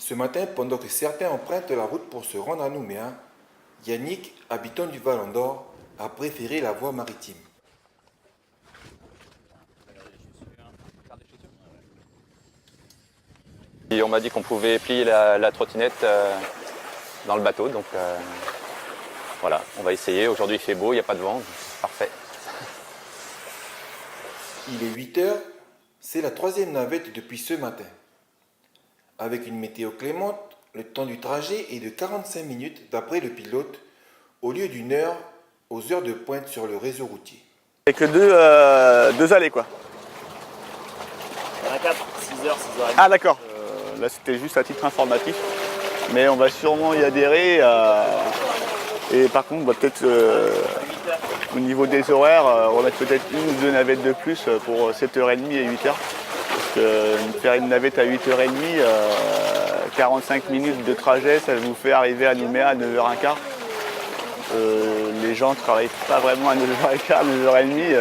Ce matin, pendant que certains empruntent la route pour se rendre à Nouméa, Yannick, habitant du Vallon d'Or, a préféré la voie maritime. Et on m'a dit qu'on pouvait plier la trottinette dans le bateau, donc voilà, on va essayer. Aujourd'hui il fait beau, il n'y a pas de vent, parfait. Il est 8 heures, c'est la troisième navette depuis ce matin. Avec une météo clémente, le temps du trajet est de 45 minutes d'après le pilote, au lieu d'une heure aux heures de pointe sur le réseau routier. Avec deux allées quoi. Il y en a 4, 6 heures, 6 heures et demie. Ah d'accord. Là c'était juste à titre informatif. Mais on va sûrement y adhérer. Et par contre, on va peut-être au niveau des horaires, on va mettre peut-être une ou deux navettes de plus pour 7h30 et 8h. Parce que faire une navette à 8h30, 45 minutes de trajet, ça vous fait arriver à Nouméa à 9h15. Les gens ne travaillent pas vraiment à 9h15, 9h30.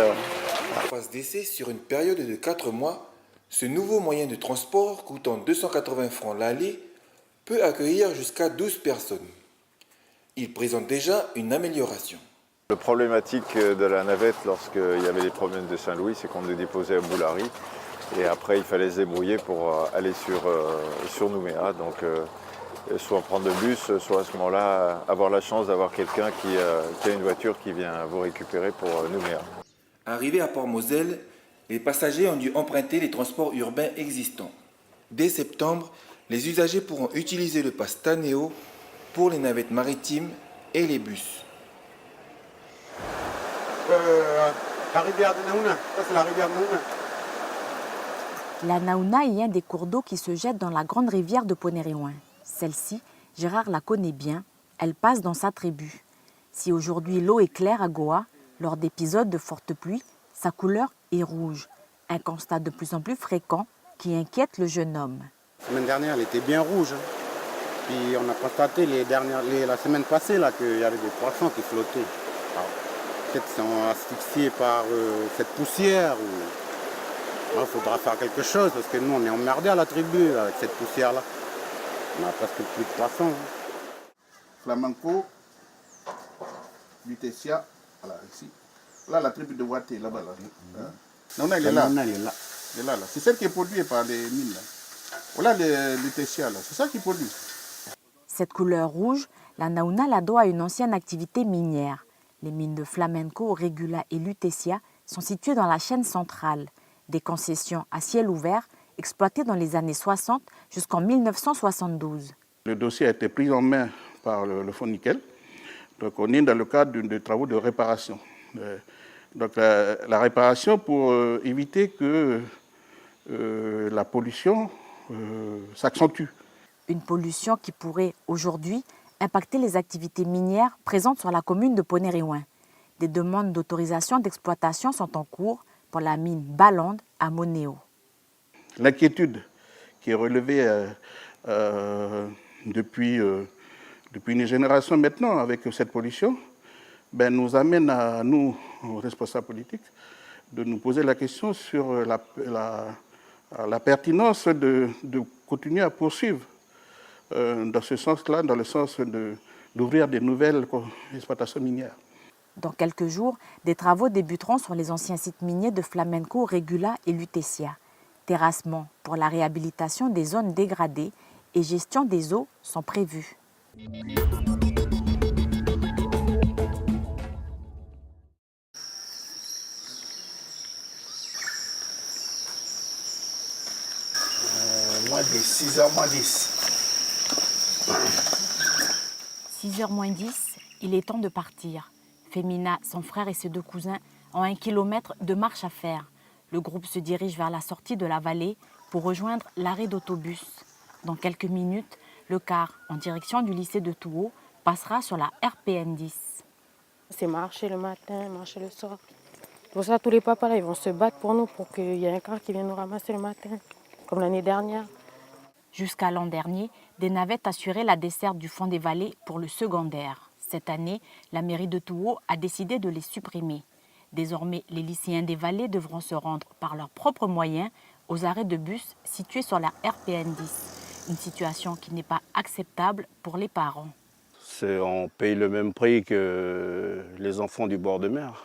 En phase d'essai sur une période de 4 mois, ce nouveau moyen de transport coûtant 280 francs l'aller peut accueillir jusqu'à 12 personnes. Il présente déjà une amélioration. Le problématique de la navette lorsqu'il y avait les problèmes de Saint-Louis, c'est qu'on nous déposait à Boulary et après il fallait se débrouiller pour aller sur Nouméa. Donc soit prendre le bus, soit à ce moment-là avoir la chance d'avoir quelqu'un qui a une voiture qui vient vous récupérer pour Nouméa. Arrivés à Port-Moselle, les passagers ont dû emprunter les transports urbains existants. Dès septembre, les usagers pourront utiliser le pass Tanéo pour les navettes maritimes et les bus. La rivière de Naouna, ça c'est la rivière de Naouna. La Naouna est un des cours d'eau qui se jette dans la grande rivière de Ponéréouin. Celle-ci, Gérard la connaît bien, elle passe dans sa tribu. Si aujourd'hui l'eau est claire à Goa, lors d'épisodes de fortes pluies, sa couleur est rouge. Un constat de plus en plus fréquent qui inquiète le jeune homme. La semaine dernière, elle était bien rouge. Puis on a constaté la semaine passée qu'il y avait des poissons qui flottaient. Peut-être qu'ils sont asphyxiés par cette poussière. Il faudra faire quelque chose parce que nous, on est emmerdés à la tribu avec cette poussière-là. On n'a presque plus de poissons. Flamenco, Lutetia, voilà, ici. Là, la tribu de Waté, là-bas. Là. Naouna, il est là. Naouna, il est là. Il est là. C'est celle qui est produite par les mines. Là. Voilà le Lutetia, là. C'est ça qui produit. Cette couleur rouge, la Naouna la doit à une ancienne activité minière. Les mines de Flamenco, Régula et Lutetia sont situées dans la chaîne centrale. Des concessions à ciel ouvert exploitées dans les années 60 jusqu'en 1972. Le dossier a été pris en main par le Fonds Nickel. Donc on est dans le cadre de travaux de réparation. Donc la réparation pour éviter que la pollution s'accentue. Une pollution qui pourrait aujourd'hui impacter les activités minières présentes sur la commune de Ponéréouin. Des demandes d'autorisation d'exploitation sont en cours pour la mine Balande à Monéo. L'inquiétude qui est relevée depuis une génération maintenant avec cette pollution nous amène à nous, aux responsables politiques, de nous poser la question sur la pertinence de continuer à poursuivre dans ce sens-là, dans le sens d'ouvrir des nouvelles exploitations minières. Dans quelques jours, des travaux débuteront sur les anciens sites miniers de Flamenco, Régula et Lutetia. Terrassement pour la réhabilitation des zones dégradées et gestion des eaux sont prévus. Moins de 6h moins 10. 6h moins 10, il est temps de partir. Femina, son frère et ses deux cousins ont 1 kilomètre de marche à faire. Le groupe se dirige vers la sortie de la vallée pour rejoindre l'arrêt d'autobus. Dans quelques minutes, le car en direction du lycée de Touo passera sur la RPN 10. C'est marcher le matin, marcher le soir. Pour ça, tous les papas là, ils vont se battre pour nous, pour qu'il y ait un car qui vienne nous ramasser le matin, comme l'année dernière. Jusqu'à l'an dernier, des navettes assuraient la desserte du fond des vallées pour le secondaire. Cette année, la mairie de Touo a décidé de les supprimer. Désormais, les lycéens des vallées devront se rendre par leurs propres moyens aux arrêts de bus situés sur la RPN 10. Une situation qui n'est pas acceptable pour les parents. On paye le même prix que les enfants du bord de mer.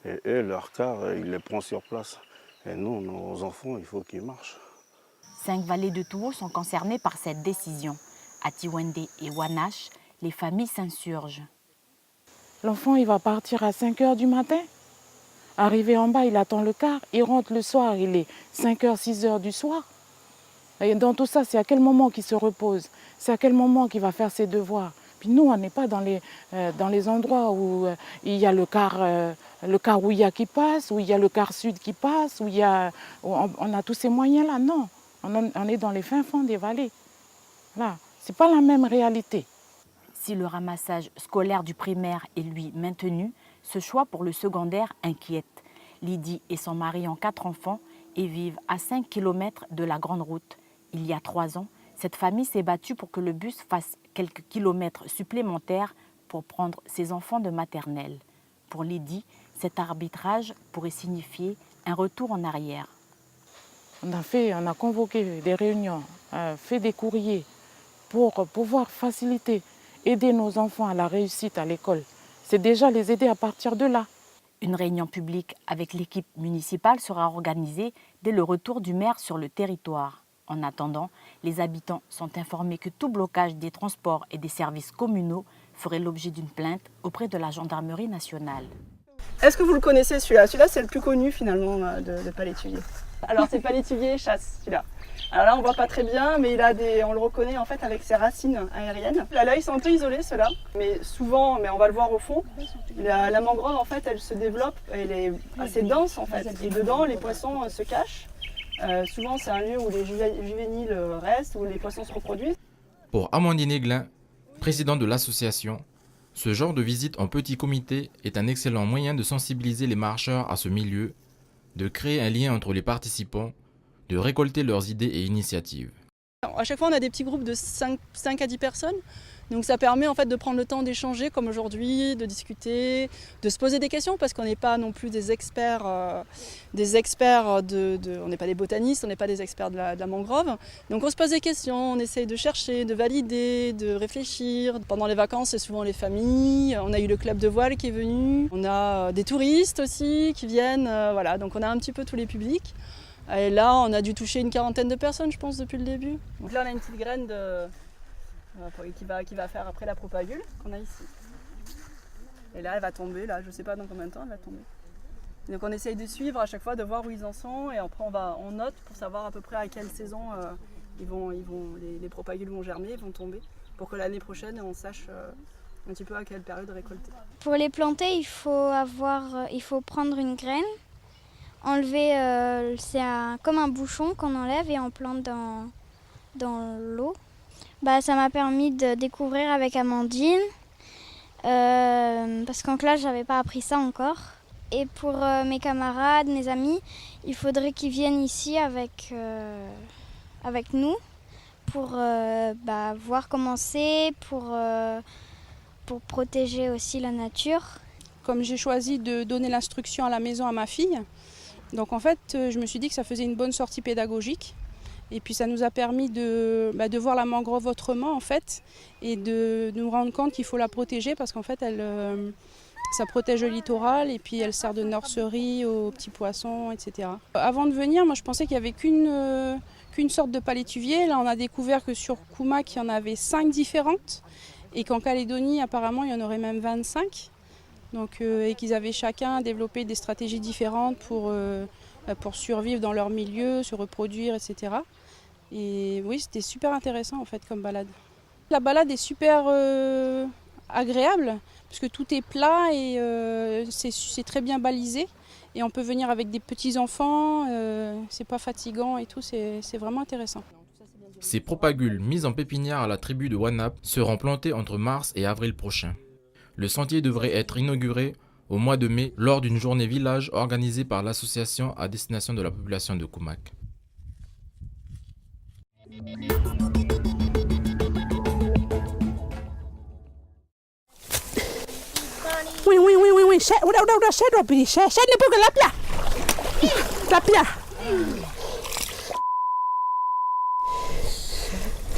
Et eux, leur car, ils les prennent sur place. Et nous, nos enfants, il faut qu'ils marchent. 5 vallées de Touo sont concernées par cette décision. À Tiwende et Wanache, les familles s'insurgent. L'enfant, il va partir à 5 h du matin. Arrivé en bas, il attend le car. Il rentre le soir, il est 5 h, 6 h du soir. Et dans tout ça, c'est à quel moment qu'il se repose? C'est à quel moment qu'il va faire ses devoirs? Puis nous, on n'est pas dans les endroits où il y a le car Ouya qui passe, où il y a le car sud qui passe, où on a tous ces moyens-là. Non, on est dans les fins fonds des vallées. Là, ce n'est pas la même réalité. Si le ramassage scolaire du primaire est lui maintenu, ce choix pour le secondaire inquiète. Lydie et son mari ont 4 enfants et vivent à 5 km de la grande route. Il y a 3 ans, cette famille s'est battue pour que le bus fasse quelques kilomètres supplémentaires pour prendre ses enfants de maternelle. Pour Lydie, cet arbitrage pourrait signifier un retour en arrière. On a convoqué des réunions, fait des courriers pour pouvoir faciliter, aider nos enfants à la réussite à l'école. C'est déjà les aider à partir de là. Une réunion publique avec l'équipe municipale sera organisée dès le retour du maire sur le territoire. En attendant, les habitants sont informés que tout blocage des transports et des services communaux ferait l'objet d'une plainte auprès de la gendarmerie nationale. Est-ce que vous le connaissez celui-là? Celui-là, c'est le plus connu finalement de Palétuvier. Alors c'est Palétuvier chasse, celui-là. Alors là, on ne voit pas très bien, mais on le reconnaît en fait avec ses racines aériennes. Là, ils sont un peu isolés, ceux-là, mais souvent, on va le voir au fond, la mangrove, en fait, elle se développe, elle est assez dense, en fait. Et dedans, les poissons se cachent. Souvent, c'est un lieu où les juvéniles restent, où les poissons se reproduisent. Pour Amandine Aiglin, présidente de l'association, ce genre de visite en petit comité est un excellent moyen de sensibiliser les marcheurs à ce milieu, de créer un lien entre les participants, de récolter leurs idées et initiatives. À chaque fois, on a des petits groupes de 5 à 10 personnes. Donc ça permet en fait de prendre le temps d'échanger comme aujourd'hui, de discuter, de se poser des questions parce qu'on n'est pas non plus des experts, on n'est pas des botanistes, on n'est pas des experts de la mangrove. Donc on se pose des questions, on essaye de chercher, de valider, de réfléchir. Pendant les vacances, c'est souvent les familles. On a eu le club de voile qui est venu. On a des touristes aussi qui viennent. Voilà, donc on a un petit peu tous les publics. Et là, on a dû toucher une 40aine de personnes, je pense, depuis le début. Donc là, on a une petite graine qui va faire après la propagule qu'on a ici. Et là, elle va tomber, là, je ne sais pas dans combien de temps elle va tomber. Donc on essaye de suivre à chaque fois, de voir où ils en sont, et après on note pour savoir à peu près à quelle saison les propagules vont germer, vont tomber, pour que l'année prochaine, on sache un petit peu à quelle période récolter. Pour les planter, il faut prendre une graine, enlever, comme un bouchon qu'on enlève et on plante dans l'eau. Ça m'a permis de découvrir avec Amandine, parce qu'en classe, j'avais pas appris ça encore. Et pour mes camarades, mes amis, il faudrait qu'ils viennent ici avec nous pour voir comment c'est, pour protéger aussi la nature. Comme j'ai choisi de donner l'instruction à la maison à ma fille, donc en fait, je me suis dit que ça faisait une bonne sortie pédagogique. Et puis ça nous a permis de voir la mangrove autrement en fait, et de nous rendre compte qu'il faut la protéger parce qu'en fait ça protège le littoral et puis elle sert de nurserie aux petits poissons, etc. Avant de venir, moi je pensais qu'il n'y avait qu'une sorte de palétuvier. Là on a découvert que sur Koumak il y en avait 5 différentes et qu'en Calédonie apparemment il y en aurait même 25. Donc, et qu'ils avaient chacun développé des stratégies différentes pour survivre dans leur milieu, se reproduire, etc. Et oui, c'était super intéressant en fait comme balade. La balade est super agréable parce que tout est plat et c'est très bien balisé. Et on peut venir avec des petits-enfants, c'est pas fatigant et tout, c'est vraiment intéressant. Ces propagules mises en pépinière à la tribu de Wanap seront plantées entre mars et avril prochain. Le sentier devrait être inauguré au mois de mai lors d'une journée village organisée par l'association à destination de la population de Koumak.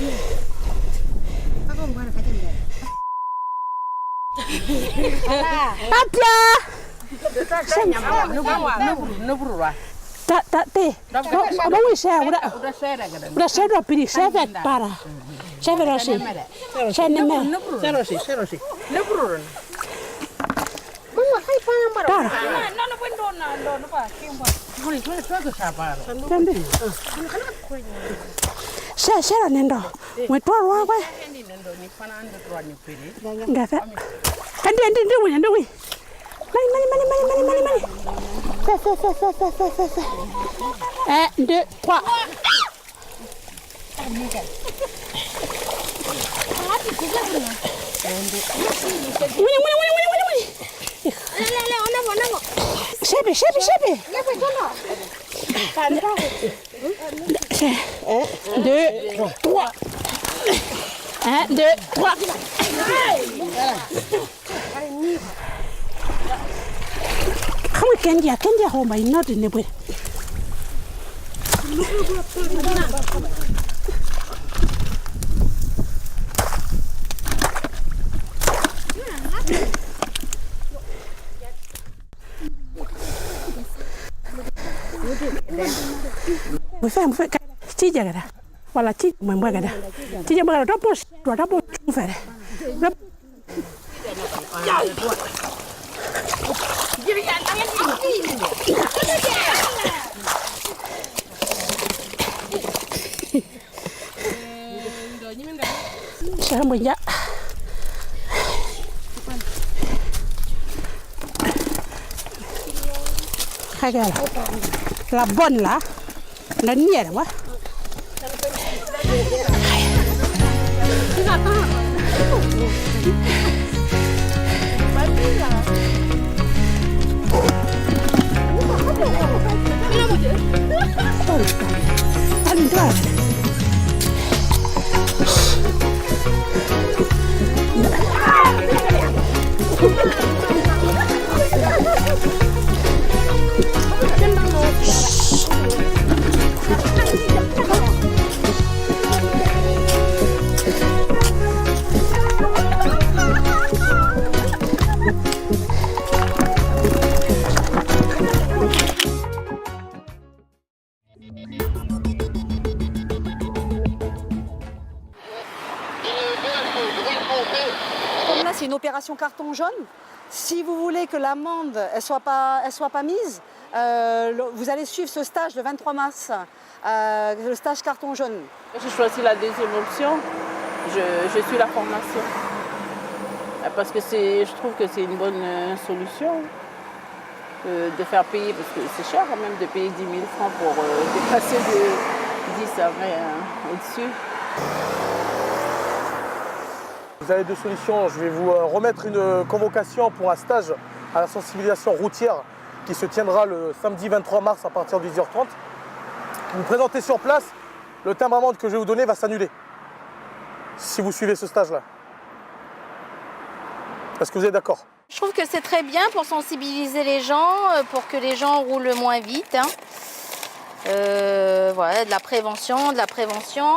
Oui, Shara nendo. Mwetwa kwa. Ngasa. Andi wi. Mani. Fa. 1, 2, 3. Shebi. 1, 2, 3. 1, 2, 3. Kamu kendia homa inodi nebwe. Mfe tija kada wala ti mwembwa kada tija mbwa dopo mfere Shambuja Kagala la bonne là la nière wa Comme là, c'est une opération carton jaune. Si vous voulez que l'amende elle soit pas mise, vous allez suivre ce stage le 23 mars, le stage carton jaune. J'ai choisi la deuxième option. Je suis la formation. Parce que je trouve que c'est une bonne solution de faire payer, parce que c'est cher quand même de payer 10 000 francs pour dépasser de 10 à 20 au-dessus. Vous avez deux solutions. Je vais vous remettre une convocation pour un stage à la sensibilisation routière qui se tiendra le samedi 23 mars à partir de 10h30. Vous vous présentez sur place, le timbre amende que je vais vous donner va s'annuler si vous suivez ce stage-là. Est-ce que vous êtes d'accord? Je trouve que c'est très bien pour sensibiliser les gens, pour que les gens roulent moins vite. Voilà, de la prévention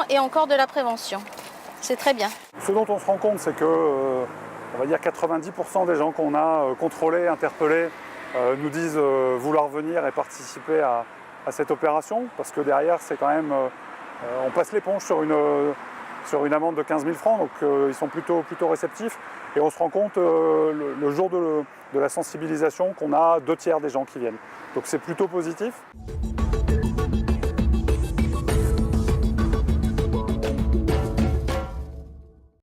et encore de la prévention. C'est très bien. Ce dont on se rend compte, c'est que, on va dire 90% des gens qu'on a contrôlés, interpellés, nous disent vouloir venir et participer à cette opération, parce que derrière, c'est quand même, on passe l'éponge sur une amende de 15 000 francs, donc ils sont plutôt réceptifs. Et on se rend compte le jour de la sensibilisation qu'on a 2 tiers des gens qui viennent. Donc c'est plutôt positif.